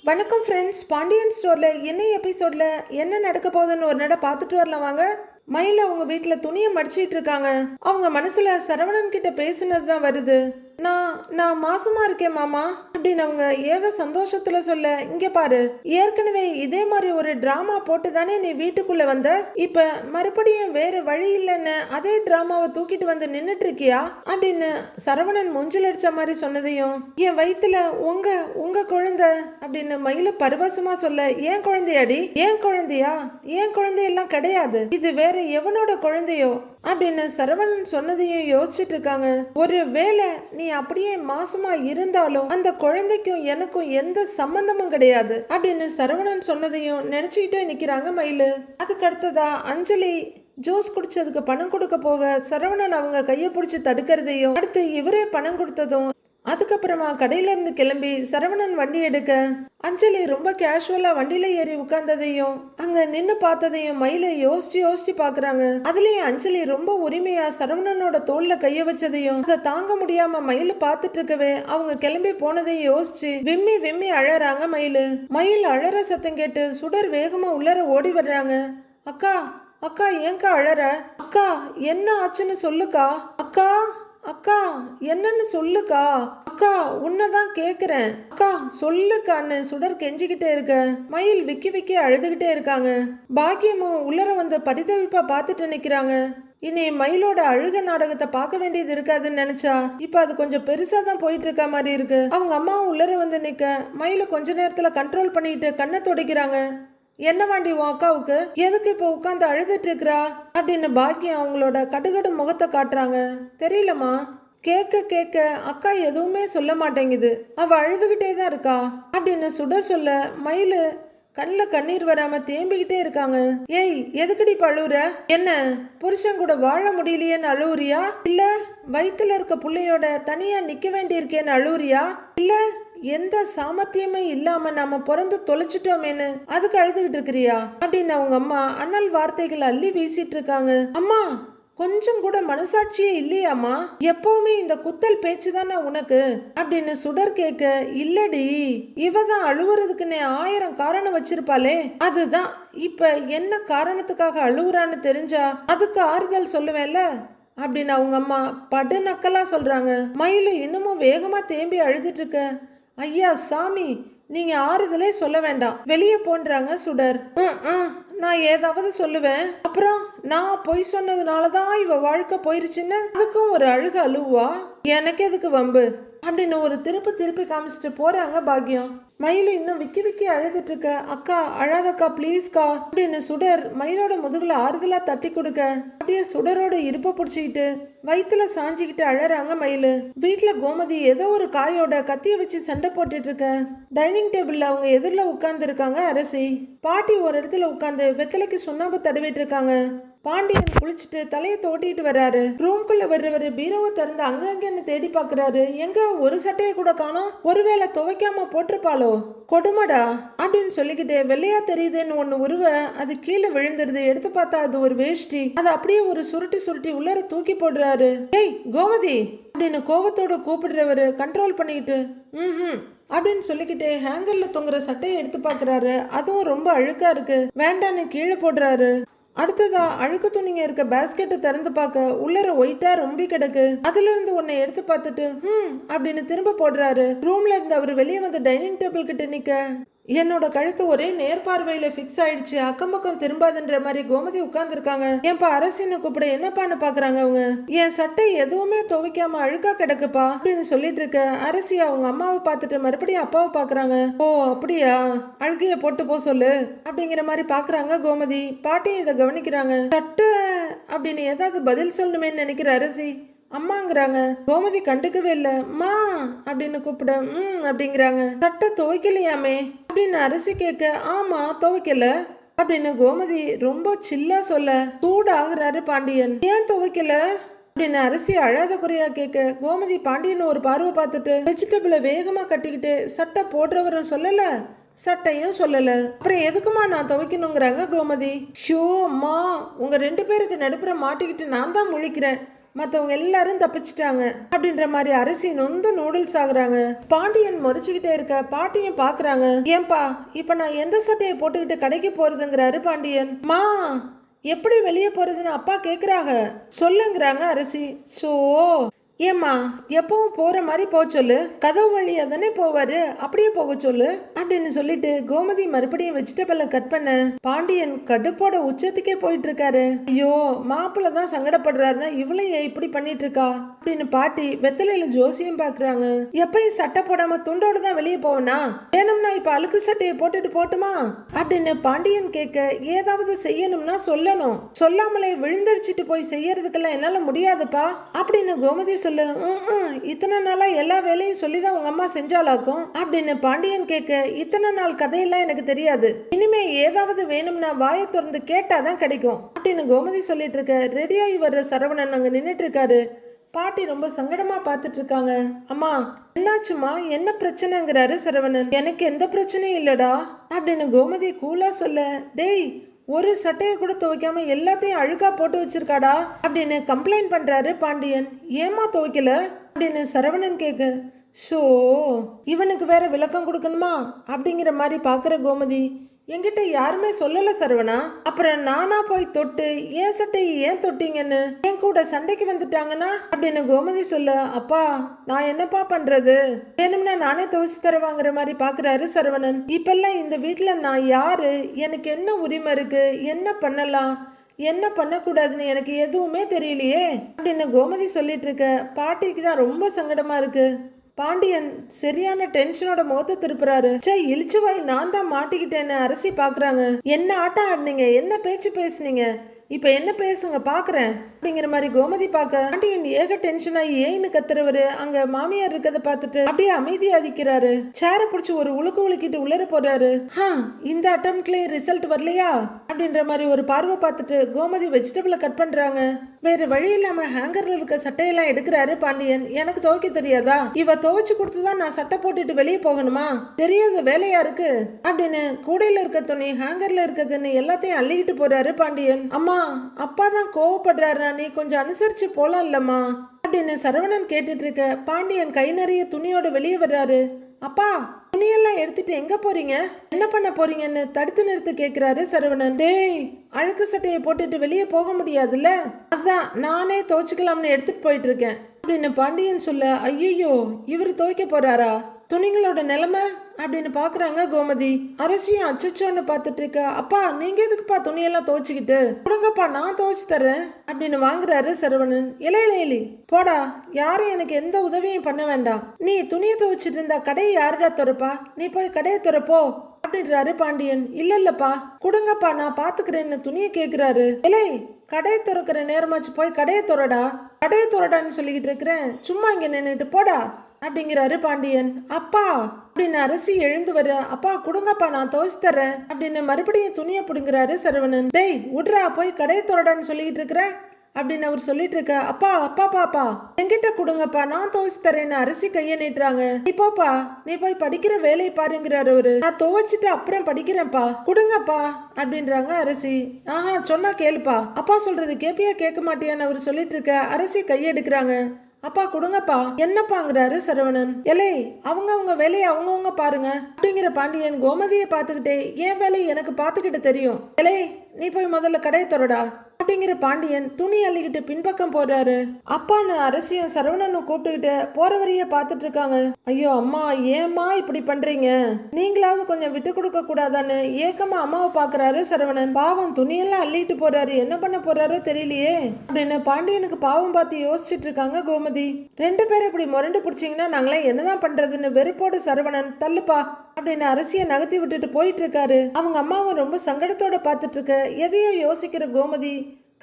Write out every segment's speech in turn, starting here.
வணக்கம் ஃப்ரெண்ட்ஸ். பாண்டியன் ஸ்டோரில் என்ன எபிசோடில் என்ன நடக்க போகுதுன்னு ஒரு நட பார்த்துட்டு வரலாம் வாங்க. மயில அவங்க வீட்டில் துணியை மடிச்சிட்டு இருக்காங்க. அவங்க மனசுல சரவணன் கிட்ட பேசுனது தான் வருது. நான் மாசமா இருக்கேன் மாமா அப்படின்னு அவங்க ஏக சந்தோஷத்துல சொல்ல, இங்க பாரு, ஏற்கனவே இதே மாதிரி ஒரு டிராமா போட்டு தானே நீ வீட்டுக்குள்ள வந்த. இப்ப மறுபடியும் வேற வழி இல்லைன்னு அதே டிராமாவை தூக்கிட்டு வந்து நின்னுட்டு இருக்கியா அப்படின்னு சரவணன் மூஞ்சில் அடிச்ச மாதிரி சொன்னதையும், என் வயிற்றுல உங்க குழந்தை அப்படின்னு மயில பரவசமா சொல்ல, ஏன் குழந்தையாடி, ஏன் குழந்தையா, ஏன் குழந்தையெல்லாம் கிடையாது, இது வேற எவனோட குழந்தையோ அப்படின்னு சரவணன் சொன்னதையும் யோசிச்சுட்டு இருக்காங்க. ஒரு வேளை நீ அப்படியே மாசமா இருந்தாலும் அந்த குழந்தைக்கும் எனக்கும் எந்த சம்பந்தமும் கிடையாது அப்படின்னு சரவணன் சொன்னதையும் நினைச்சுக்கிட்டே நிக்கிறாங்க மயிலு. அதுக்கு அடுத்ததா அஞ்சலி ஜூஸ் குடிச்சதுக்கு பணம் கொடுக்க போக சரவணன் அவங்க கையை பிடிச்சி தடுக்கிறதையும், அடுத்து இவரே பணம் கொடுத்ததும், அதுக்கப்புறமா கடையில இருந்து கிளம்பி சரவணன் வண்டி எடுக்க அஞ்சலி ரொம்ப கேஷுவலா வண்டியில ஏறி உட்கார்ந்ததையும் அங்க நின்னு பார்த்ததையும் மயில யோசிச்சு பாக்குறாங்க. அதுலயும் அஞ்சலி ரொம்ப உரிமையா சரவணனோட தோல்ல கைய வச்சதையும் அதை தாங்க முடியாம மயில பாத்துட்டு இருக்கவே அவங்க கிளம்பி போனதையும் யோசிச்சு விம்மி விம்மி அழறாங்க மயிலு. மயில் அழற சத்தம் கேட்டு சுடர் வேகமா உள்ளர ஓடி வர்றாங்க. அக்கா அக்கா ஏங்கா அழற, அக்கா என்ன ஆச்சுன்னு சொல்லுக்கா, அக்கா அக்கா என்னன்னு சொல்லுக்கா, அக்கா உன்னதான் கேக்குறேன், அக்கா சொல்லுக்கான்னு சுடர் கெஞ்சிக்கிட்டே இருக்க மயில் விக்கி விக்கி அழுதுகிட்டே இருக்காங்க. பாக்கியமும் உள்ளர வந்து பரிதவிப்பா பார்த்துட்டு நிக்கிறாங்க. இனி மயிலோட அழுக நாடகத்தை பார்க்க வேண்டியது இருக்காதுன்னு நினைச்சா இப்ப அது கொஞ்சம் பெருசா தான் போயிட்டு இருக்க மாதிரி இருக்கு. அவங்க அம்மாவும் உள்ளர வந்து நிக்க மயில கொஞ்ச நேரத்துல கண்ட்ரோல் பண்ணிட்டு கண்ணை துடைக்கிறாங்க. என்ன வாண்டி உன் அக்காவுக்கு, எதுக்கு இப்போ உட்காந்து அழுதுட்டு இருக்கிறா அப்படின்னு பாக்கியம் அவங்களோட கடுகடு முகத்தை காட்டுறாங்க. தெரியலம்மா, கேட்க கேட்க அக்கா எதுவுமே சொல்ல மாட்டேங்குது, அவ அழுதுகிட்டே தான் இருக்கா அப்படின்னு சுட சொல்ல மயிலு கண்ணில் கண்ணீர் வராம தேம்பிக்கிட்டே இருக்காங்க. ஏய் எதுக்குடி அழுவுற, என்ன புருஷன் கூட வாழ முடியலையேன்னு அழுவுறியா, இல்ல வயிற்றுல இருக்க பிள்ளையோட தனியா நிக்க வேண்டி இருக்கேன்னு அழுவுறியா, இல்ல எந்த சாமர்த்தியமே இல்லாம நாம பிறந்து தொலைச்சிட்டோமேனு அதுக்கு அழுதுகிட்டு இருக்கிறியா அப்படின்னு அவங்க அம்மா அண்ணல் வார்த்தைகள் அள்ளி வீசிட்டு இருக்காங்க. அம்மா கொஞ்சம் கூட மனசாட்சியே இல்லையாமா, எப்பவுமே இந்த குத்தல் பேச்சுதானா உனக்கு அப்படின்னு சுடர் கேட்க, இல்லடி இவதான் அழுவுறதுக்குன்னு 1000 காரணம் வச்சிருப்பாளே, அதுதான் இப்ப என்ன காரணத்துக்காக அழுவுறான்னு தெரிஞ்சா அதுக்கு ஆறுதல் சொல்லுவேன்ல அப்படின்னு அவங்க அம்மா படு நக்கலா சொல்றாங்க. மயில இன்னமும் வேகமா தேம்பி அழுதுட்டு இருக்க, ஐயா சாமி நீங்க ஆறுதலே சொல்ல வேண்டாம், வெளியே போன்றாங்க சுடர். நான் ஏதாவது சொல்லுவேன், அப்புறம் நான் பொய் சொன்னதுனாலதான் இவ வாழ்க்கை போயிருச்சுன்னு அதுக்கும் ஒரு அழுக அழுவா, எனக்கு எதுக்கு வம்பு அப்படின்னு ஒரு திருப்பி காமிச்சிட்டு போறாங்க பாக்கியம். மயில இன்னும் விக்கி விக்கி அழுதுட்டு இருக்க, அக்கா அழாதக்கா ப்ளீஸ்கா அப்படின்னு சுடர் மயிலோட முதுகுல ஆறுதலா தட்டி கொடுக்க அப்படியே சுடரோட இடுப்ப பிடிச்சிக்கிட்டு வயிற்றுல சாஞ்சிக்கிட்டு அழறாங்க மயிலு. வீட்டுல கோமதி ஏதோ ஒரு காயோட கத்திய வச்சு சண்டை போட்டுட்டு இருக்க டைனிங் டேபிள்ல அவங்க எதிரில் உட்கார்ந்து இருக்காங்க அரசி. பாட்டி ஒரு இடத்துல உட்காந்து வெத்தலைக்கு சுண்ணாம்பு தடவிட்டு இருக்காங்க. பாண்டியன் குளிச்சுட்டு தலையை தோட்டிட்டு வர்றாரு. ரூம்குள்ள வர்றவரு பீரோவை திறந்து அங்கன்னு தேடி பாக்குறாரு. எங்க ஒரு சட்டையை கூட காணோம், ஒருவேளை துவைக்காம போட்டிருப்பாளோ, கொடுமடா அப்படின்னு சொல்லிக்கிட்டே வெள்ளையா தெரியுதுன்னு ஒண்ணு உருவ அது கீழே விழுந்துருது. எடுத்து பார்த்தா அது ஒரு வேஷ்டி. அதை அப்படியே ஒரு சுருட்டி உள்ளர தூக்கி போடுறாரு. ஏய் கோமதி அப்படின்னு கோவத்தோட கூப்பிடுறவரு கண்ட்ரோல் பண்ணிக்கிட்டு அப்படின்னு சொல்லிக்கிட்டே ஹேங்கர்ல தொங்குற சட்டையை எடுத்து பாக்குறாரு. அதுவும் ரொம்ப அழுக்கா இருக்கு, வேண்டான்னு கீழே போடுறாரு. அடுத்ததா அழுக்கு துணிங்க இருக்க பேஸ்கெட்டை திறந்து பார்க்க உள்ளர ஒயிட்டா ரொம்ப கிடக்கு. அதுல இருந்து ஒன்னை எடுத்து பார்த்துட்டு அப்படின்னு திரும்ப போடுறாரு. ரூம்ல இருந்து அவர் வெளியே வந்து டைனிங் டேபிள் கிட்ட நிக்க, என்னோட கழுத்து ஒரே நேர்பார்வையில பிக்ஸ் ஆயிடுச்சு, அக்கம் பக்கம் திரும்பாதுன்ற மாதிரி கோமதி உட்கார்ந்து இருக்காங்க. ஏன்பா அரசின்னு கூப்பிட என்னப்பான்னு பாக்குறாங்க அவங்க. என் சட்டை எதுவுமே துவைக்காம அழுக்கா கிடக்குப்பா அப்படின்னு சொல்லிட்டு இருக்க அரசி அவங்க அம்மாவை பார்த்துட்டு மறுபடியும் அப்பாவை பாக்குறாங்க. ஓ அப்படியா, அழுகைய போட்டு போ சொல்லு அப்படிங்கிற மாதிரி பாக்குறாங்க கோமதி. பாட்டியும் இதை கவனிக்கிறாங்க. சட்டை அப்படின்னு ஏதாவது பதில் சொல்லணுமேன்னு நினைக்கிற அரசி அம்மாங்கிறாங்க. கோமதி கண்டுக்கவே இல்லை. மா அப்படின்னு கூப்பிட அப்படிங்கிறாங்க. சட்டை துவைக்கலையாமே அப்படின்னு அரசி கேட்க, ஆமா துவைக்கல அப்படின்னு கோமதி ரொம்ப சில்லா சொல்ல சூடாகிறாரு பாண்டியன். ஏன் துவைக்கல அப்படின்னு அரசி அழாத குறையா கேட்க கோமதி பாண்டியன் ஒரு பார்வை பார்த்துட்டு வெஜிடபிளை வேகமா கட்டிக்கிட்டு சட்டை போடுறவரும் சொல்லல சட்டையும் சொல்லல, அப்புறம் எதுக்குமா நான் துவைக்கணுங்கிறாங்க கோமதி. ஷோ அம்மா உங்க 2 பேருக்கு நடுப்புற மாட்டிக்கிட்டு நான் தான் முழிக்கிறேன், மத்தவங்க எல்லாரும் தப்பிச்சிட்டாங்க அப்படின்ற மாதிரி அரசி நொந்து நூடுல்ஸ் ஆகுறாங்க. பாண்டியன் முறைச்சுக்கிட்டே இருக்க பாட்டியும் பாக்குறாங்க. ஏன்பா இப்ப நான் எந்த சட்டையை போட்டுக்கிட்டு கடைக்கு போறதுங்கிறாரு பாண்டியன். மா எப்படி வெளியே போறதுன்னு அப்பா கேக்குறாங்க சொல்லுங்கிறாங்க அரசி. சோ ஏம்மா எப்பவும் போற மாதிரி போக சொல்லு, கதவு வழியா தானே போவாரு, அப்படியே போக சொல்லு அப்படின்னு சொல்லிட்டு கோமதி மறுபடியும் வெஜிடபிள கட் பண்ண பாண்டியன் கடுப்போட உச்சத்துக்கே போயிட்டு இருக்காரு. ஐயோ மாப்பிள்ள தான் சங்கடப்படுறாருன்னா இவளையும் இப்படி பண்ணிட்டு இருக்கா அப்படின்னு பாட்டி வெத்தலையில ஜோசியம் பாக்குறாங்க. எப்பயும் சட்டை போடாம துண்டோட தான் வெளியே போவனா, வேணும்னா இப்ப அழுக்கு சட்டையை போட்டுட்டு போட்டுமா அப்படின்னு பாண்டியன் கேட்க, ஏதாவது செய்யணும்னா சொல்லணும், சொல்லாமலே விழுந்தடிச்சிட்டு போய் செய்யறதுக்கெல்லாம் என்னால முடியாதுப்பா அப்படின்னு கோமதி சொல்லு. இத்தனை நாளா எல்லா வேலையும் சொல்லிதான் உங்க அம்மா செஞ்சாலாக்கும் அப்படின்னு பாண்டியன் கேட்க, இத்தனை நாள் கதையெல்லாம் எனக்கு தெரியாது, இனிமே ஏதாவது வேணும்னா வாயை திறந்து கேட்டாதான் கிடைக்கும் அப்படின்னு கோமதி சொல்லிட்டு இருக்க. ரெடியாகி வர்ற சரவணன் அங்க நின்னுட்டு இருக்காரு. பாட்டி ரொம்ப சங்கடமா பாத்துட்டு இருக்காங்க. அம்மா என்னாச்சுமா, என்ன பிரச்சனைங்கிறாரு சரவணன். எனக்கு எந்த பிரச்சனையும் இல்லடா அப்படின்னு கோமதி கூலா சொல்ல, டேய் ஒரு சட்டையை கூட துவைக்காம எல்லாத்தையும் அழுக்கா போட்டு வச்சிருக்காடா அப்படின்னு கம்ப்ளைண்ட் பண்றாரு பாண்டியன். ஏமா துவைக்கல அப்படின்னு சரவணன் கேட்க, ஷோ இவனுக்கு வேற விளக்கம் கொடுக்கணுமா அப்படிங்கிற மாதிரி பாக்குற கோமதி, என்கிட்ட யாருமே சொல்லல சரவணா, அப்புறம் நானா போய் தொட்டு ஏன் சட்டையை ஏன் தொட்டீங்கன்னு என் கூட சண்டைக்கு வந்துட்டாங்கன்னா அப்படின்னு கோமதி சொல்ல, அப்பா நான் என்னப்பா பண்றது, வேணும்னா நானே துவைச்சு தருவாங்கிற மாதிரி பாக்குறாரு சரவணன். இப்பெல்லாம் இந்த வீட்டுல நான் யாரு, எனக்கு என்ன உரிமை இருக்கு, என்ன பண்ணலாம் என்ன பண்ணக்கூடாதுன்னு எனக்கு எதுவுமே தெரியலையே அப்படின்னு கோமதி சொல்லிட்டு இருக்க. பாட்டிக்கு தான் ரொம்ப சங்கடமா இருக்கு. பாண்டியன் சரியான டென்ஷனோட முகத்தை திருப்புறாரு. சே இழிச்சுவாய், நான் தான் மாட்டிக்கிட்டேன்னு அரசி பாக்குறாங்க. என்ன ஆட்டம் ஆடினீங்க, என்ன பேச்சு பேசுனீங்க, இப்ப என்ன பேசுங்க பாக்குறேன் அப்படிங்கிற மாதிரி கோமதி பார்க்க பாண்டியன் ஏக டென்ஷனாகி ஏன்னு கத்துறவரு அங்க மாமியார் இருக்கதை பார்த்துட்டு அப்படியே அமைதியா அதிக்கிறாரு. சேரை பிடிச்சி ஒரு உழுக்கு உழுக்கிட்டு உள்ளர போறாரு. இந்த அட்டம்ப்ட்லயே ரிசல்ட் வரலையா அப்படின்ற மாதிரி ஒரு பார்வை பார்த்துட்டு கோமதி வெஜிடபிள கட் பண்றாங்க. வேற வழி இல்லாம ஹேங்கர்ல இருக்க சட்டையெல்லாம் எடுக்கிறாரு பாண்டியன். எனக்கு துவைக்க தெரியாதா, இவ துவைச்சு கொடுத்துதான் நான் சட்டை போட்டுட்டு வெளியே போகணுமா, தெரியாத வேலையா இருக்கு அப்படின்னு கூடையில இருக்க துணி ஹேங்கர்ல இருக்கிறதுன்னு எல்லாத்தையும் அள்ளிக்கிட்டு போறாரு பாண்டியன். அம்மா அப்பா தான் கோவப்படுறாரு, நீ கொஞ்சம் அனுசரிச்சு போலாம் இல்லம்மா அப்படின்னு சரவணன் கேட்டுட்டு இருக்க. பாண்டியன் கை நிறைய துணியோட வெளியே வர்றாரு. அப்பா துணியெல்லாம் எடுத்துட்டு எங்க போறீங்க, என்ன பண்ண போறீங்கன்னு தடுத்து நிறுத்து கேக்குறாரு சரவணன். டேய் அழுக்கு சட்டையை போட்டுட்டு வெளியே போக முடியாதுல்ல, அதான் நானே துவைச்சுக்கலாம்னு எடுத்துட்டு போயிட்டு இருக்கேன் அப்படின்னு பாண்டியன் சொல்ல, ஐயோ இவரு துவைக்க போறாரா, துணிங்களோட நிலைமை அப்படின்னு பாக்குறாங்க கோமதி. அரசியும் அச்சோன்னு பாத்துட்டு இருக்க. அப்பா நீங்க எதுக்குப்பா துணியெல்லாம் துவைச்சுக்கிட்டு, கொடுங்கப்பா நான் துவைச்சு தரேன் அப்படின்னு வாங்குறாரு சரவணன். இலையிலேலி போடா, யாரும் எனக்கு எந்த உதவியும் பண்ண வேண்டாம், நீ துணியை துவைச்சிட்டு இருந்தா கடையை யாருடா துறப்பா, நீ போய் கடையை துறப்போ அப்படின்றாரு பாண்டியன். இல்லப்பா கொடுங்கப்பா நான் பாத்துக்கிறேன்னு துணியை கேக்குறாரு. இலை கடையை துறக்கிற நேரமாச்சு, போய் கடையை துறடா, கடையை துறடான்னு சொல்லிக்கிட்டு இருக்கிறேன், சும்மா இங்க நின்னுட்டு போடா அப்படிங்கிறாரு பாண்டியன். அப்பா அப்படின்னு அரசி எழுந்து வர, அப்பா கொடுங்கப்பா நான் துவைச்சு தரேன் அப்படின்னு மறுபடியும் துணியை பிடுங்குறாரு சரவணன். டேய் விட்றா, போய் கடையை துறடான்னு சொல்லிட்டு இருக்கிறேன் அப்படின்னு அவர் சொல்லிட்டு இருக்க. அப்பா அப்பா பாப்பா என்கிட்ட கொடுங்கப்பா நான் துவைச்சு தரேன்னு அரசி கைய நீட்டுறாங்க. நீ போப்பா, நீ போய் படிக்கிற வேலையை பாருங்கிறாரு அவரு. நான் துவைச்சிட்டு அப்புறம் படிக்கிறேன்ப்பா, கொடுங்கப்பா அப்படின்றாங்க அரசி. சொன்னா கேளுப்பா, அப்பா சொல்றது கேப்பியா கேட்க மாட்டியான்னு அவர் சொல்லிட்டு இருக்க. அரசி கையெடுக்கிறாங்க. அப்பா கொடுங்கப்பா என்னப்பாங்கிறாரு சரவணன். எலே அவங்க வேலையை அவங்கவுங்க பாருங்க அப்படிங்கிற பாண்டியன் கோமதியை பார்த்துக்கிட்டே, என் வேலையை எனக்கு பார்த்துக்கிட்டு தெரியும், எலே நீ போய் முதல்ல கடையை தரடா அப்படிங்கிற பாண்டியன் துணி அள்ளிக்கிட்டு பின்பக்கம் போறாரு. அப்பான்னு அரசியும் சரவணனும் கூப்பிட்டுக்கிட்டு போற வரைய பாத்துட்டு இருக்காங்க. ஐயோ அம்மா ஏம்மா இப்படி பண்றீங்க, நீங்களாவது கொஞ்சம் விட்டு கொடுக்க கூடாதான்னு ஏக்கமா அம்மாவை பாக்குறாரு சரவணன். பாவம் துணியெல்லாம் அள்ளிட்டு போறாரு, என்ன பண்ண போறாரோ தெரியலையே அப்படின்னு பாண்டியனுக்கு பாவம் பார்த்து யோசிச்சுட்டு இருக்காங்க கோமதி. ரெண்டு பேரும் இப்படி முரண்டு பிடிச்சிங்கன்னா நாங்களாம் என்னதான் பண்றதுன்னு வெறுப்போடு சரவணன் தள்ளுப்பா அப்படின்னு அரசியை நகர்த்தி விட்டுட்டு போயிட்டு இருக்காரு. அவங்க அம்மாவும் ரொம்ப சங்கடத்தோட பாத்துட்டு இருக்க. எதையோ யோசிக்கிற கோமதி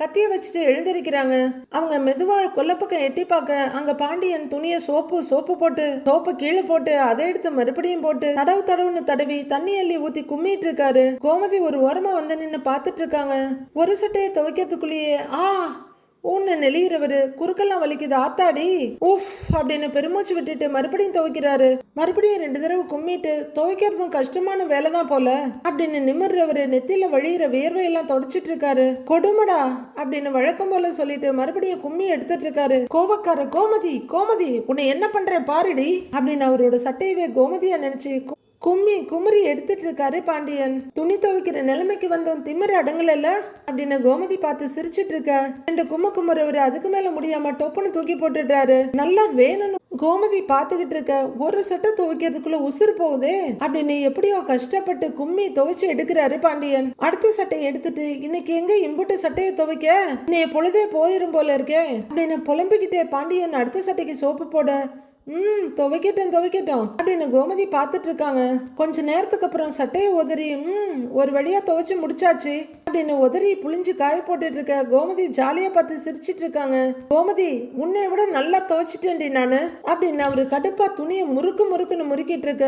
கத்திய வச்சுட்டு எழுந்திருக்கிறாங்க. அவங்க மெதுவா கொல்லப்பக்கம் எட்டி பார்க்க அங்க பாண்டியன் துணிய சோப்பு போட்டு சோப்பு கீழே போட்டு அதை எடுத்து மறுபடியும் போட்டு தடவுன்னு தடவி தண்ணி அள்ளி ஊத்தி கும்மிட்டு இருக்காரு. கோமதி ஒரு ஓரமா வந்து நின்னு பாத்துட்டு இருக்காங்க. ஒரு சட்டையை துவைக்கிறதுக்குள்ளேயே ஊன்னு நெளியிறவரு குறுக்கெல்லாம் வலிக்குது ஆத்தாடி உஃப் அப்படின்னு பெருமூச்சு விட்டுட்டு மறுபடியும் துவைக்கிறாரு. மறுபடியும் 2 தடவை கும்மிட்டு துவைக்கிறதும் கஷ்டமான வேலை தான் போல அப்படின்னு நிமிர்றவரு நெத்தியில வழியிற வேர்வையெல்லாம் தொடச்சிட்டு இருக்காரு. கொடுமடா அப்படின்னு வழக்கம் போல சொல்லிட்டு மறுபடியும் கும்மி எடுத்துட்டு இருக்காரு. கோவக்கார கோமதி கோமதி உன்னை என்ன பண்றேன் பாருடி அப்படின்னு அவரோட சட்டையவே கோமதியா நினைச்சு குமரி எடுத்துட்டு இருக்காரு பாண்டியன். துணி துவைக்கிற நிலைமைக்கு வந்தோம் திமிர அடங்கல அப்படின்னு கோமதி பார்த்து சிரிச்சிட்டு இருக்க 2 குமுறவரு அதுக்கு மேல முடியாம டொப்புன்னு தூக்கி போட்டுட்டாரு. நல்லா வேணும்னு கோமதி பாத்துக்கிட்டு இருக்க ஒரு சட்டை துவைக்கிறதுக்குள்ள உசுறு போகுதே அப்படின்னு எப்படியோ கஷ்டப்பட்டு கும்மி துவைச்சு எடுக்கிறாரு பாண்டியன். அடுத்த சட்டையை எடுத்துட்டு இன்னைக்கு எங்க இம்புட்டு சட்டையை துவைக்க நீ பொழுதே போயிரும் போல இருக்கே அப்படின்னு புலம்பிக்கிட்டே பாண்டியன் அடுத்த சட்டைக்கு சோப்பு போட துவைக்கட்டும் அப்படின்னு கோமதி பார்த்துட்டு இருக்காங்க. கொஞ்ச நேரத்துக்கு அப்புறம் சட்டையை உதறி ஒரு வழியா துவைச்சு முடிச்சாச்சு அப்படின்னு உதறி புளிஞ்சு காய போட்டுட்டு இருக்க கோமதி ஜாலியா பார்த்து சிரிச்சிட்டு இருக்காங்க. கோமதி உன்னை விட நல்லா துவைச்சிட்டேன்டி நானு அப்படின்னு அவரு கடுப்பா துணியை முறுக்குன்னு முறுக்கிட்டு இருக்க.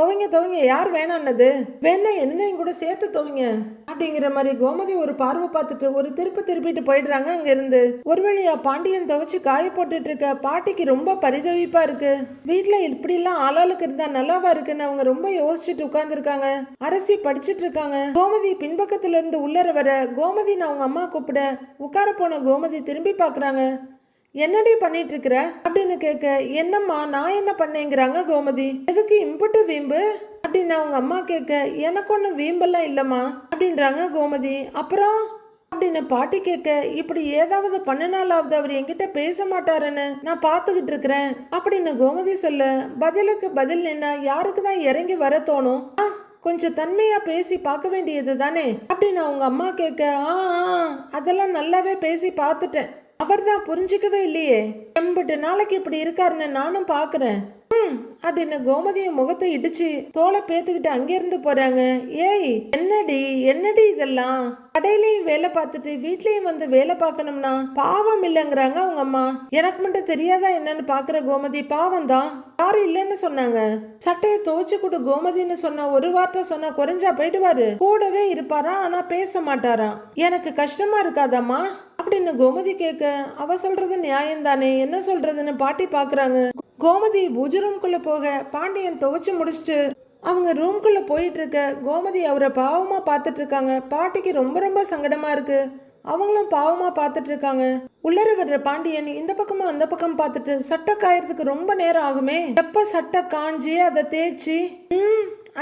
துவைங்க யார் வேணான்னது வேணா என்னையும் கூட சேர்த்து துவைங்க அப்படிங்கிற மாதிரி கோமதி ஒரு பார்வை பார்த்துட்டு ஒரு திருப்பிட்டு போயிடுறாங்க அங்க இருந்து. ஒரு வழியா பாண்டியன் துவைச்சு காய போட்டுட்டு இருக்க பாட்டிக்கு ரொம்ப பரிதவிப்பா இருக்கு. வீட்டுல இப்படி எல்லாம் ஆளாளுக்கு இருந்தா நல்லாவா இருக்குன்னு அவங்க ரொம்ப யோசிச்சுட்டு உட்கார்ந்து இருக்காங்க. அரசி படிச்சுட்டு இருக்காங்க. கோமதி பின்பக்கத்துல இருந்து உள்ளர வர கோமதின்னு அவங்க அம்மா கூப்பிட உட்கார போன கோமதி திரும்பி பாக்குறாங்க. என்னடி பண்ணிட்டு இருக்கிற அப்படின்னு கேட்க என்னம்மா நான் என்ன பண்ணேங்கிறாங்க கோமதி. எதுக்கு இம்புட்டு வீம்பு அப்படின்னு அவங்க அம்மா கேட்க எனக்கு ஒன்றும் வீம்பெல்லாம் இல்லம்மா அப்படின்றாங்க கோமதி. அப்புறம் அப்படின்னு பாட்டி கேட்க இப்படி ஏதாவது பண்ணினாலாவது அவர் என்கிட்ட பேச மாட்டாருன்னு நான் பார்த்துக்கிட்டு இருக்கிறேன் அப்படின்னு கோமதி சொல்ல பதிலுக்கு பதில் என்ன யாருக்கு தான் இறங்கி வர தோணும். கொஞ்சம் தன்மையா பேசி பார்க்க வேண்டியது தானே அப்படின்னு அவங்க அம்மா கேட்க அதெல்லாம் நல்லாவே பேசி பார்த்துட்டேன். அவர் தான் புரிஞ்சுக்கவே இல்லையே. எம்பிட்டு நாளைக்கு இப்படி இருக்காருன்னு நானும் பாக்குறேன் அப்படின்னு கோமதிய முகத்தை இடிச்சு தோலை பேத்துக்கிட்டு அங்கிருந்து போறாங்க. ஏய் என்னடி இதெல்லாம் கடையிலயும் வேலை பார்த்துட்டு வீட்லயும் வந்து வேலை பார்க்கணும்னா பாவம் இல்லைங்கிறாங்க அவங்க அம்மா. எனக்கு மட்டும் தெரியாதா என்னன்னு பாக்குற கோமதி பாவம் தான். யாரும் இல்லைன்னு சொன்னாங்க. சட்டையை துவைச்சு கொடு கோமதின்னு சொன்னா ஒரு வார்த்தை சொன்னா குறைஞ்சா போயிடுவாரு. கூடவே இருப்பாரா ஆனா பேச மாட்டாராம். எனக்கு கஷ்டமா இருக்காதாம்மா அப்படின்னு கோமதி கேட்க அவ சொல்றது நியாயம் தானே என்ன சொல்றதுன்னு பாட்டி பாக்குறாங்க. கோமதி பூஜை ரூம்குள்ள போக பாண்டியன் துவைச்சு முடிச்சுட்டு அவங்க ரூம்குள்ள போயிட்டு இருக்க கோமதி அவரை பாவமா பார்த்துட்டு இருக்காங்க. பாட்டிக்கு ரொம்ப சங்கடமா இருக்கு. அவங்களும் பாவமா பார்த்துட்டு இருக்காங்க. உள்ளர வர்ற பாண்டியன் இந்த பக்கமும் அந்த பக்கம் பார்த்துட்டு சட்டை காயறதுக்கு ரொம்ப நேரம் ஆகுமே எப்ப சட்டை காஞ்சி அதை தேய்ச்சி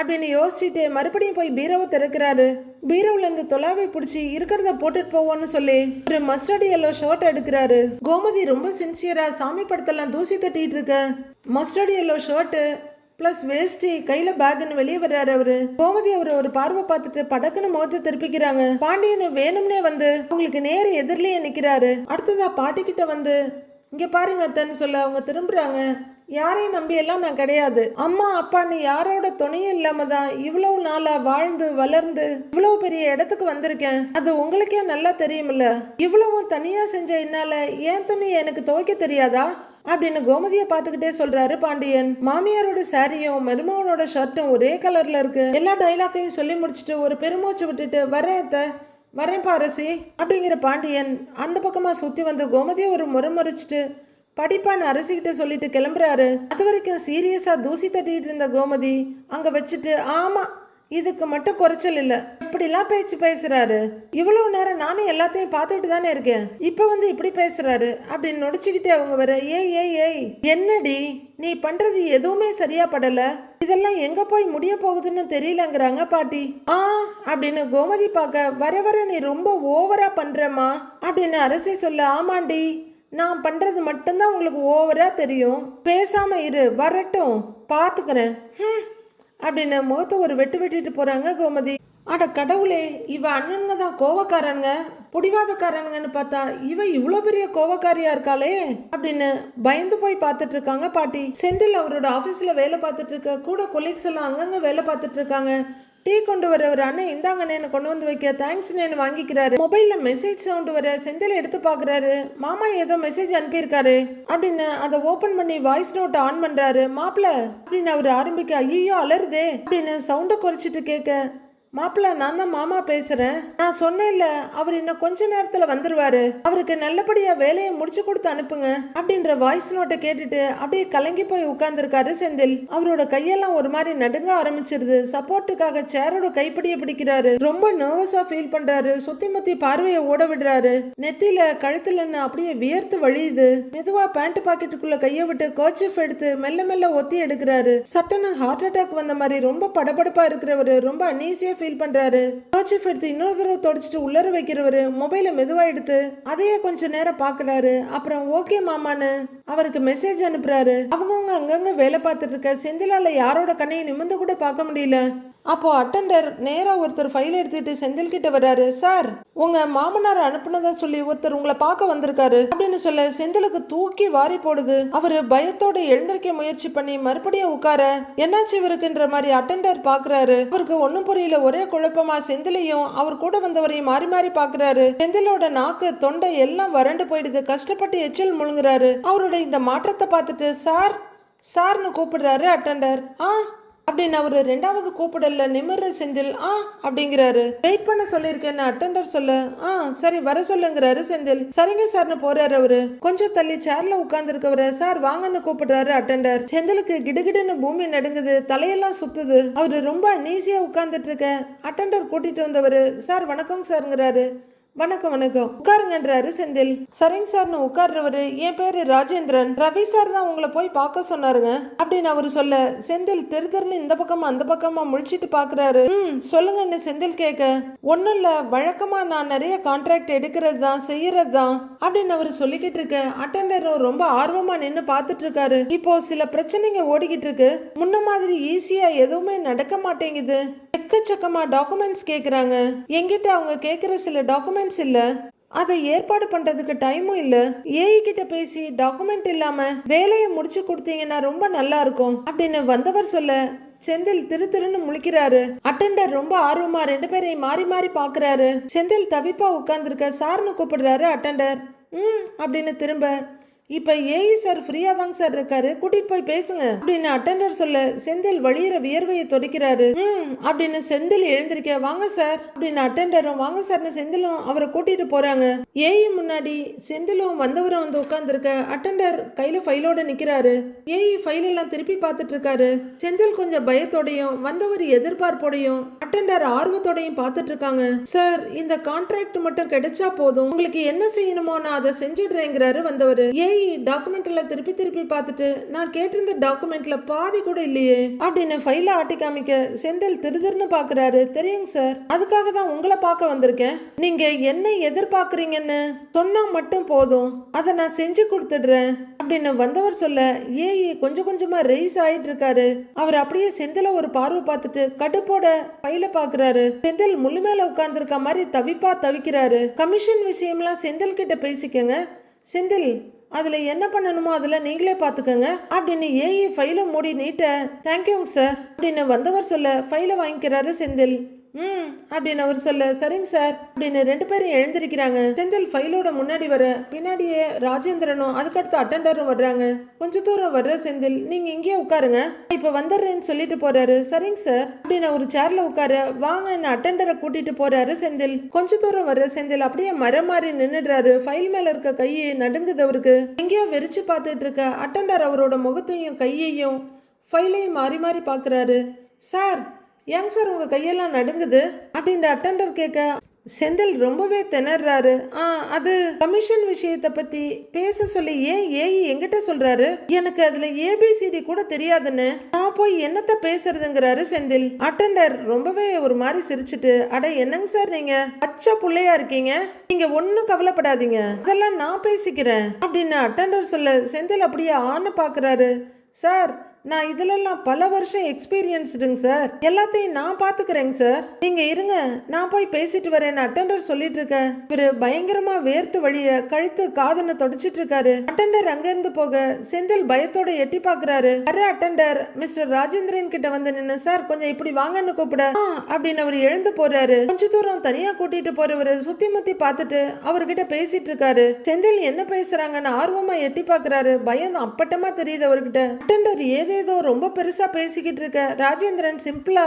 அப்படின்னு யோசிச்சுட்டு மறுபடியும் போய் பீரோவை திறக்கிறாரு. பீரோவுல இருந்து தொலாவை பிடிச்சி இருக்கிறத போட்டுட்டு போவோன்னு சொல்லி ஒரு மஸ்டர்ட் எல்லோ ஷர்ட் எடுக்கிறாரு. கோமதி ரொம்ப சின்சியரா சாமி படத்தெல்லாம் தூசி தட்டிட்டு இருக்க மஸ்டர்ட் எல்லோ ஷர்ட்டு பிளஸ் வேஷ்டி கையில பேக்னு வெளியே வர்றாரு அவரு. கோமதி அவரு ஒரு பார்வை பார்த்துட்டு படக்குன்னு முகத்தை திருப்பிக்கிறாங்க. பாண்டியனு வேணும்னே வந்து உங்களுக்கு நேர எதிரிலேயே நிக்கிறாரு. அடுத்ததா பாட்டி கிட்ட வந்து இங்க பாருங்க அத்தன்னு சொல்ல அவங்க திரும்புறாங்க. யாரையும் நம்பி எல்லாம் நான் கிடையாது. அம்மா அப்பான்னு யாரோட துணையும் இல்லாம தான் இவ்வளவு நாளா வாழ்ந்து வளர்ந்து இவ்வளவு பெரிய இடத்துக்கு வந்திருக்கேன். அது உங்களுக்கே நல்லா தெரியுமில்ல. இவ்வளவும் தனியா செஞ்ச என்னால ஏன் துணி எனக்கு துவைக்க தெரியாதா அப்படின்னு கோமதியை பார்த்துக்கிட்டே சொல்றாரு பாண்டியன். மாமியாரோட சாரியும் மருமகனோட ஷர்ட்டும் ஒரே கலர்ல இருக்கு. எல்லா டைலாக்கையும் சொல்லி முடிச்சுட்டு ஒரு பெருமூச்சு விட்டுட்டு வரேன் பாரசி அப்படிங்கிற பாண்டியன் அந்த பக்கமா சுத்தி வந்து கோமதியை ஒரு முறைச்சிட்டு படிப்பான்னு அரசிக்கிட்ட சொல்லிட்டு கிளம்புறாரு. அது வரைக்கும் சீரியஸா தூசி தட்டிட்டு இருந்த கோமதி அங்க வச்சுட்டு ஆமா இதுக்கு மட்டும் குறைச்சல் இல்ல இப்படிலாம் பேச்சு பேசுறாரு. இவ்வளவு நேரம் நானும் எல்லாத்தையும் பார்த்துட்டு தானே இருக்கேன். இப்ப வந்து இப்படி பேசுறாரு அப்படின்னு நொடிச்சுக்கிட்டே அவங்க வர ஏய் என்னடி நீ பண்றது எதுவுமே சரியா படல. இதெல்லாம் எங்க போய் முடிய போகுதுன்னு தெரியலங்கிறாங்க பாட்டி. அப்படின்னு கோமதி பார்க்க வர நீ ரொம்ப ஓவரா பண்றமா அப்படின்னு அரசி சொல்ல ஆமாண்டி நான் பண்றது மட்டும்தான் உங்களுக்கு ஓவரா தெரியும். பேசாம இரு வரட்டும் பாத்துக்கிறேன் அப்படின்னு முகத்தை ஒரு வெட்டிட்டு போறாங்க கோமதி. அட கடவுளே இவ அண்ணனுங்க தான் கோவக்காரனுங்க புடிவாதக்காரனுங்கன்னு பார்த்தா இவ இவ்வளவு பெரிய கோவக்காரியா இருக்காளே அப்படின்னு பயந்து போய் பார்த்துட்டு இருக்காங்க பாட்டி. செந்தில் அவரோட ஆபீஸ்ல வேலை பார்த்துட்டு இருக்க கூட கொலீக்ஸ் எல்லாம் அங்கங்க வேலை பார்த்துட்டு இருக்காங்க. டீ கொண்டு வர ஒரு அண்ணன் இந்தாங்கண்ணேன்னு கொண்டு வந்து வைக்க தேங்க்ஸ்ன்னு வாங்கிக்கிறாரு. மொபைல்ல மெசேஜ் சவுண்ட் வர செந்தில் எடுத்து பாக்குறாரு. மாமா ஏதோ மெசேஜ் அனுப்பியிருக்காரு அப்படின்னு அதை ஓபன் பண்ணி வாய்ஸ் நோட் ஆன் பண்றாரு. மாப்பிள அப்படின்னு அவர் ஆரம்பிக்க ஐயோ அலருதே அப்படின்னு சவுண்ட குறைச்சிட்டு கேட்க மாப்பிள்ள, நான் தான் மாமா பேசுறேன். நான் சொன்னேன்ல, அவர் இன்னும் கொஞ்ச நேரத்துல வந்துருவாரு. அவருக்கு நல்லபடியா வேலையை முடிச்சு கொடுத்து அனுப்புங்க அப்படின்ற வாய்ஸ் நோட்டை கேட்டுட்டு அப்படியே கலங்கி போய் உட்கார்ந்துருக்காரு செந்தில். அவரோட கையெல்லாம் ஒரு மாதிரி நடுங்க ஆரம்பிச்சிருது. சப்போர்ட்டுக்காக சேரோட கைப்பிடியை பிடிக்கிறாரு. ரொம்ப நர்வஸா ஃபீல் பண்றாரு. சுத்தி முத்தி பார்வையை ஓட விடுறாரு. நெத்தியில கழுத்துலன்னு அப்படியே வியர்த்து வழியுது. மெதுவா பேண்ட் பாக்கெட்டுக்குள்ள கையை விட்டு கர்ச்சீஃப் எடுத்து மெல்ல மெல்ல ஒத்தி எடுக்கிறாரு. சட்டன்னு ஹார்ட் அட்டாக் வந்த மாதிரி ரொம்ப படபடப்பா இருக்கிறவரு ரொம்ப அன்ஈசியா ஃபீல் பண்றாரு. கர்ச்சீஃப் எடுத்து இன்னொரு தடவை தொடச்சிட்டு உள்ளர வைக்கிறவரு மொபைலை மெதுவா எடுத்து அதையே கொஞ்ச நேரம் பாக்குறாரு. அப்புறம் ஓகே மாமான்னு அவருக்கு மெசேஜ் அனுப்புறாரு. அவங்கவுங்க அங்கங்க வேலை பார்த்துட்டு இருக்க செந்திலால யாரோட கண்ணையும் நிமிர்ந்து கூட பார்க்க முடியல. அப்போ அட்டெண்டர் நேரா ஒருத்தர் ஃபைல் எடுத்துட்டு செந்தில் கிட்ட வர்றாரு. சார், உங்க மாமனார் அனுப்புனதா சொல்லி ஒருத்தர் உங்களை பார்க்க வந்திருக்காரு அப்படின்னு சொல்ல செந்திலுக்கு தூக்கி வாரி போடுது. அவரு பயத்தோட எழுந்திருக்க முயற்சி பண்ணி மறுபடியும் உட்கார என்னாச்சு இவருக்குன்ற மாதிரி அட்டெண்டர் பாக்குறாரு. அவருக்கு ஒன்னும் புரியல. ஒரே குழப்பமா செந்திலையும் அவர் கூட வந்தவரையும் மாறி மாறி பாக்குறாரு. செந்திலோட நாக்கு தொண்டை எல்லாம் வறண்டு போயிடுது. கஷ்டப்பட்டு எச்சில் முழுங்குறாரு. அவரோட இந்த மாற்றத்தை பார்த்துட்டு சார் சார்னு கூப்பிடுறாரு அட்டெண்டர். அப்படின்னு அவரு ரெண்டாவது கூப்பிடல நிமிர்ற செந்தில் அப்படிங்கிறாரு. வெயிட் பண்ண சொல்லியிருக்கேன்னு அட்டெண்டர் சொல்ல சரி வர சொல்லுங்கிறாரு செந்தில். சரிங்க சார்னு போறாரு. அவரு கொஞ்சம் தள்ளி சேர்ல உட்கார்ந்து இருக்கவரு சார் வாங்கன்னு கூப்பிடுறாரு அட்டெண்டர். செந்திலுக்கு கிடுகிடுன்னு பூமி நடுங்குது. தலையெல்லாம் சுத்துது. அவரு ரொம்ப அன்ஈசியா உட்கார்ந்துட்டு இருக்க அட்டெண்டர் கூட்டிட்டு வந்தவரு சார் வணக்கம் சார்ங்கிறாரு. வணக்கம் வணக்கம் உட்காருங்கன்றாரு செந்தில். சரிங்க சார்னு உட்கார்றவரு என் பேரு ராஜேந்திரன். ரவி சார் தான் உங்களை போய் பார்க்க சொன்னாருங்க அப்படின்னு அவரு சொல்ல செந்தில் தெருன்னு இந்த பக்கமா அந்த பக்கமா முழிச்சிட்டு பாக்குறாரு. சொல்லுங்கன்னு செந்தில் கேட்க ஒன்னும் இல்ல, வழக்கமா நான் நிறைய கான்ட்ராக்ட் எடுக்கிறது தான் செய்யறது தான் அப்படின்னு அவரு சொல்லிக்கிட்டு இருக்க அட்டெண்டரும் ரொம்ப ஆர்வமா நின்னு பாத்துட்டு இருக்காரு. இப்போ சில பிரச்சனைங்க ஓடிக்கிட்டு இருக்கு. முன்ன மாதிரி ஈஸியா எதுவுமே நடக்க மாட்டேங்குது. எக்கச்சக்கமா டாக்குமெண்ட்ஸ் கேக்குறாங்க. என்கிட்ட அவங்க கேக்குற சில டாக்குமெண்ட்ஸ் இல்ல, அதை ஏற்பாடு பண்றதுக்கு டைமும் இல்ல. ஏஐ கிட்ட பேசி டாக்குமெண்ட் இல்லாம வேலையை முடிச்சு கொடுத்தீங்கன்னா ரொம்ப நல்லா இருக்கும் அப்படின்னு வந்தவர் சொல்ல செந்தில் திருன்னு முழிக்கிறாரு. அட்டெண்டர் ரொம்ப ஆர்வமா ரெண்டு பேரையும் மாறி மாறி பாக்குறாரு. செந்தில் தவிப்பா உட்கார்ந்துருக்க சார்னு கூப்பிடுறாரு அட்டெண்டர். அப்படின்னு திரும்ப இப்ப ஏஇ சார் ஃப்ரீயா தாங்க சார் இருக்காரு, கூட்டிட்டு போய் பேசுங்க அப்படின்னு அட்டெண்டர் சொல்ல செந்தில் வழியிற வியர்வையை தொடைக்கிறாரு. அப்படின்னு செந்தில் எழுந்திருக்க வாங்க சார் அப்படின்னு அட்டெண்டரும் வாங்க சார்னு செந்திலும் அவரை கூட்டிட்டு போறாங்க. ஏஇ முன்னாடி செந்திலும் வந்தவரும் வந்து உட்கார்ந்துருக்க அட்டெண்டர் கையில ஃபைலோட நிக்கிறாரு. ஏஇ ஃபைல் எல்லாம் திருப்பி பார்த்துட்டு இருக்காரு. செந்தில் கொஞ்சம் பயத்தோடையும் வந்தவர் எதிர்பார்ப்போடையும் அட்டெண்டர் ஆர்வத்தோடையும் பார்த்துட்டு இருக்காங்க. சார், இந்த கான்ட்ராக்ட் மட்டும் கிடைச்சா போதும், உங்களுக்கு என்ன செய்யணுமோ நான் அதை செஞ்சிடுறேங்கிறாரு வந்தவர். ஏஇ டாக்குமெண்ட் எல்லாம் திருப்பி திருப்பி பார்த்துட்டு நான் கேட்டிருந்த டாக்குமெண்ட்ல பாதி கூட இல்லையே அப்படின்னு ஃபைல ஆட்டி காமிக்க செந்தில் திருன்னு பாக்குறாரு. தெரியுங்க சார், அதுக்காக தான் உங்களை பார்க்க வந்திருக்கேன். நீங்க என்ன எதிர்பார்க்கறீங்கன்னு சொன்னா மட்டும் போதும், அதை நான் செஞ்சு கொடுத்துடுறேன் அப்படின்னு வந்தவர் சொல்ல ஏஇ கொஞ்சம் கொஞ்சமா ரைஸ் ஆயிட்டு இருக்காரு. அவர் அப்படியே செந்தில ஒரு பார்வை பார்த்துட்டு கடுப்போட ஃபைல பாக்குறாரு. செந்தில் முள்ளு மேல உட்கார்ந்து இருக்க மாதிரி தவிப்பா தவிக்கிறாரு. கமிஷன் விஷயம்லாம் செந்தில் கிட்ட பேசிக்கங்க. செந்தில், அதுல என்ன பண்ணணுமோ அதுல நீங்களே பாத்துக்கங்க அப்படின்னு ஏஇ ஃபைல மூடி நீட்ட தேங்க்யூங்க சார் அப்படின்னு வந்தவர் சொல்ல ஃபைல வாங்கிக்கிறாரு செந்தில். அப்படின்னு அவர் சொல்ல சரிங்க சார் அப்படின்னு ரெண்டு பேரும் எழுந்திருக்கிறாங்க. செந்தில் ஃபைலோட முன்னாடி வர பின்னாடியே ராஜேந்திரனும் அதுக்கடுத்து அட்டெண்டரும் வர்றாங்க. கொஞ்ச தூரம் வர்ற செந்தில் நீங்க இங்கேயே உட்காருங்க, இப்ப வந்துடுறேன்னு சொல்லிட்டு போறாரு. சரிங்க சார் அப்படின்னு ஒரு சேர்ல உட்கார வாங்க அட்டெண்டரை கூட்டிட்டு போறாரு செந்தில். கொஞ்ச தூரம் வர்ற செந்தில் அப்படியே மரம் மாறி நின்னுடுறாரு. ஃபைல் மேல இருக்க கையை நடுங்குது அவருக்கு. எங்கேயோ வெறிச்சு பார்த்துட்டு இருக்க அட்டெண்டர் அவரோட முகத்தையும் கையையும் ஃபைலையும் மாறி மாறி பாக்குறாரு. சார், ஏங்க சார் உங்க கையெல்லாம் நடுங்குது அப்படின்ற அட்டெண்டர் கேட்க செந்தில் ரொம்பவே திணறாரு. அது கமிஷன் விஷயத்தை பத்தி பேச சொல்லி ஏன் ஏஇ என்கிட்ட சொல்றாரு, எனக்கு அதுல ஏபிசிடி கூட தெரியாதுன்னு, நான் போய் என்னத்த பேசுறதுங்கிறாரு செந்தில். அட்டெண்டர் ரொம்பவே ஒரு மாதிரி சிரிச்சுட்டு அட என்னங்க சார் நீங்க பச்சை புள்ளையா இருக்கீங்க, நீங்க ஒன்னும் கவலைப்படாதீங்க, அதெல்லாம் நான் பேசிக்கிறேன் அப்படின்னு அட்டெண்டர் சொல்ல செந்தில் அப்படியே ஆன பாக்குறாரு. சார், நான் இதுலெல்லாம் பல வருஷம் எக்ஸ்பீரியன்ஸ்டுங்க சார், எல்லாத்தையும் நான் பாத்துக்கிறேங்க சார், நீங்க இருங்க நான் போய் பேசிட்டு வரேன்னு அட்டெண்டர் சொல்லிட்டு இருக்க இவரு பயங்கரமா வேர்த்து வழிய கழுத்து காதுன்னு தொடச்சிட்டு இருக்காரு. அட்டெண்டர் அங்க இருந்து போக செந்தில் பயத்தோட எட்டி பாக்குறாரு. அரே அட்டெண்டர் மிஸ்டர் ராஜேந்திரன் கிட்ட வந்து நின்னு சார் கொஞ்சம் இப்படி வாங்கன்னு கூப்பிட அப்படின்னு அவர் எழுந்து போறாரு. கொஞ்ச தூரம் தனியா கூட்டிட்டு போறவரு சுத்தி முத்தி பார்த்துட்டு அவர்கிட்ட பேசிட்டு இருக்காரு. செந்தில் என்ன பேசுறாங்கன்னு ஆர்வமா எட்டி பாக்குறாரு. பயம் அப்பட்டமா தெரியுது அவர்கிட்ட. அட்டெண்டர் ஏதோ ரொம்ப பெருசா பேசிக்கிட்டு இருக்க ராஜேந்திரன் சிம்பிளா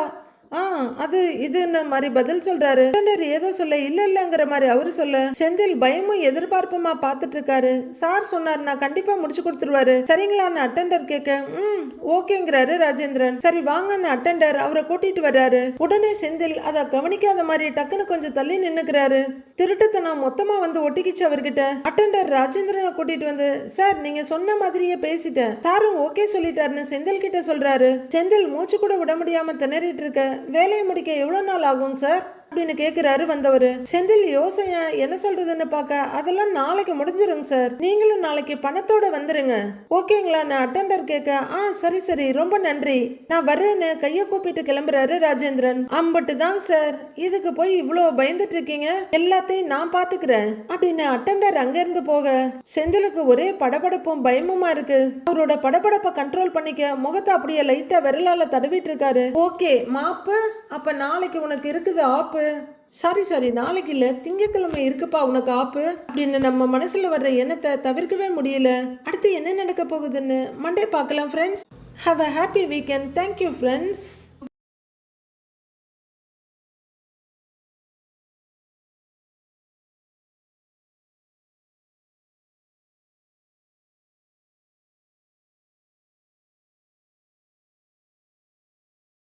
அது இதுன்னு மாதிரி பதில் சொல்றாரு. அட்டெண்டர் ஏதோ சொல்ல இல்லங்கிற மாதிரி அவரு சொல்ல செந்தில் பயமும் எதிர்பார்ப்புமா பாத்துட்டு இருக்காரு. சார் சொன்னார் நான் கண்டிப்பா முடிச்சு கொடுத்துருவாரு சரிங்களான்னு அட்டெண்டர் கேட்க ஓகேங்கிறாரு ராஜேந்திரன். சரி வாங்கன்னு அட்டெண்டர் அவரை கூட்டிட்டு வர்றாரு. உடனே செந்தில் அதை கவனிக்காத மாதிரி டக்குன்னு கொஞ்சம் தள்ளி நின்னுக்கிறாரு. திருட்டுத்தனம் மொத்தமா வந்து ஒட்டிக்கிச்சு அவர்கிட்ட. அட்டெண்டர் ராஜேந்திரனை கூட்டிட்டு வந்து சார் நீங்க சொன்ன மாதிரியே பேசிட்டேன் சாரும் ஓகே சொல்லிட்டாருன்னு செந்தில் கிட்ட சொல்றாரு. செந்தில் மூச்சு கூட விட முடியாம திணறிட்டு இருக்க வேலையை முடிக்க எவ்வளவு நாள் ஆகும் சார் அப்படின்னு கேக்குறாரு வந்தவரு. செந்தில் யோசனை என்ன சொல்றதுன்னு பாக்க அதெல்லாம் நாளைக்கு முடிஞ்சிருங்க சார் நீங்களும் நாளைக்கு பணத்தோட வந்துருங்க ஓகேங்களான்னு அட்டெண்டர் கேட்க சரி சரி ரொம்ப நன்றி நான் வர்றேன்னு கைய கூப்பிட்டு கிளம்புறாரு ராஜேந்திரன். அம்பட்டு தான் சார் இதுக்கு போய் இவ்வளோ பயந்துட்டு இருக்கீங்க எல்லாத்தையும் நான் பாத்துக்கிறேன் அப்படின்னு அட்டெண்டர் அங்க இருந்து போக செந்திலுக்கு ஒரே படபடப்பும் பயமுமா இருக்கு. அவரோட படபடப்பை கண்ட்ரோல் பண்ணிக்க முகத்தை அப்படியே லைட்டா விரலால தடவிட்டு இருக்காரு. ஓகே மாப்பு அப்ப நாளைக்கு உனக்கு இருக்குது ஆப்பு. சாரி நாளைக்கு இல்ல திங்கட்கிழமை இருக்குப்பா உனக்கு ஆப்பு அப்படின்னு நம்ம மனசுல வர்ற எண்ணத்தை தவிர்க்கவே முடியல. அடுத்து என்ன நடக்க போகுதுன்னு மண்டே பார்க்கலாம் friends. Have a happy weekend. Thank you friends.